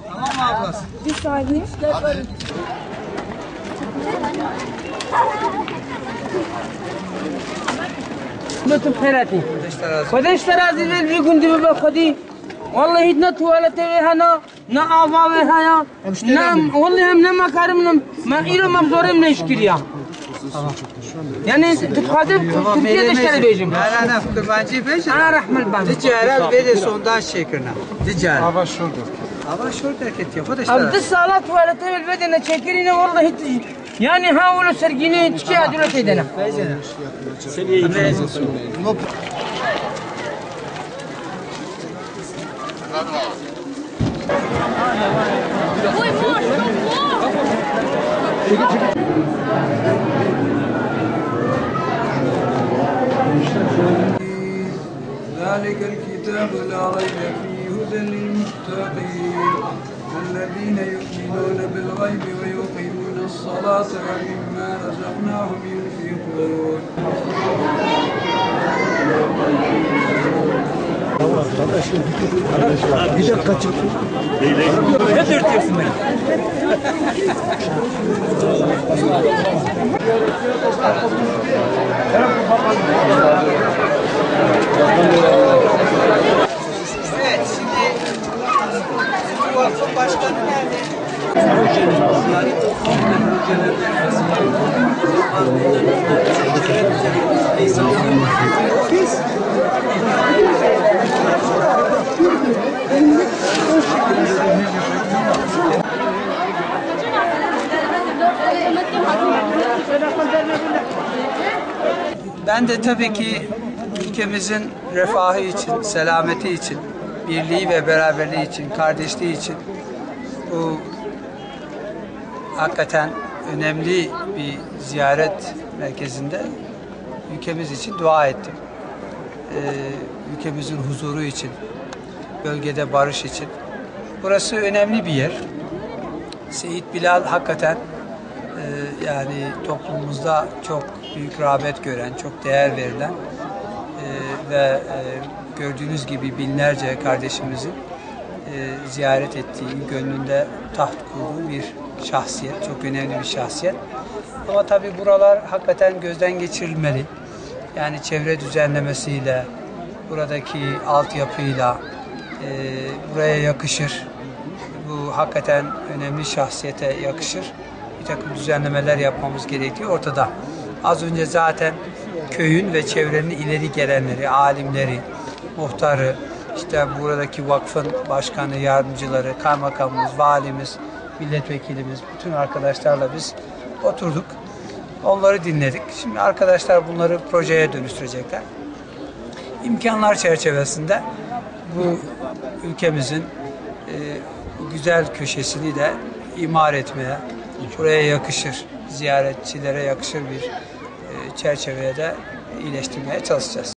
Tamam mı ablası? Bir saniye. تو خیراتی خودش ترازی دل بیگوندی به خودی والله نه توالت وی هنا نه آوا وی هیا نه والله هم نه مکارم ما ایرو مبزورم نشکریا yani Türkiye'de işleri beyim. Ana kurbancı beyim. Ana rahmet ben. Ticaret ve sondan şekrina. Ticaret. Hava şurada. Hava şurada keti. Arkadaşlar. Abdü salat tuvalete vel bedene çekirine vallahi yani ha onu sergini çıkıyor adret edene. Beyzene. ذلك الكتاب لا ريب فيه هدى للمتقين الذين يؤمنون بالغيب ويقيمون الصلاة ومما رزقناهم ينفقون. Bir dakika çık. Ne dürtüyorsun beni? Evet şimdi bu vakfın başkanı nerede? Ben de tabii ki ülkemizin refahı için, selameti için, birliği ve beraberliği için, kardeşliği için bu hakikaten önemli bir ziyaret merkezinde ülkemiz için dua ettim. Ülkemizin huzuru için, bölgede barış için. Burası önemli bir yer. Seyit Bilal hakikaten yani toplumumuzda çok büyük rağbet gören, çok değer verilen ve gördüğünüz gibi binlerce kardeşimizin ziyaret ettiği, gönlünde taht kurduğu bir şahsiyet, çok önemli bir şahsiyet. Ama tabii buralar hakikaten gözden geçirilmeli. Yani çevre düzenlemesiyle, buradaki altyapıyla buraya yakışır. Bu hakikaten önemli şahsiyete yakışır. Bir takım düzenlemeler yapmamız gerekiyor ortada. Az önce zaten köyün ve çevrenin ileri gelenleri, alimleri, muhtarı, işte buradaki vakfın başkanı, yardımcıları, kaymakamımız, valimiz, milletvekilimiz, bütün arkadaşlarla biz oturduk. Onları dinledik. Şimdi arkadaşlar bunları projeye dönüştürecekler. İmkanlar çerçevesinde bu ülkemizin güzel köşesini de imar etmeye, buraya yakışır, ziyaretçilere yakışır bir çerçeveye de iyileştirmeye çalışacağız.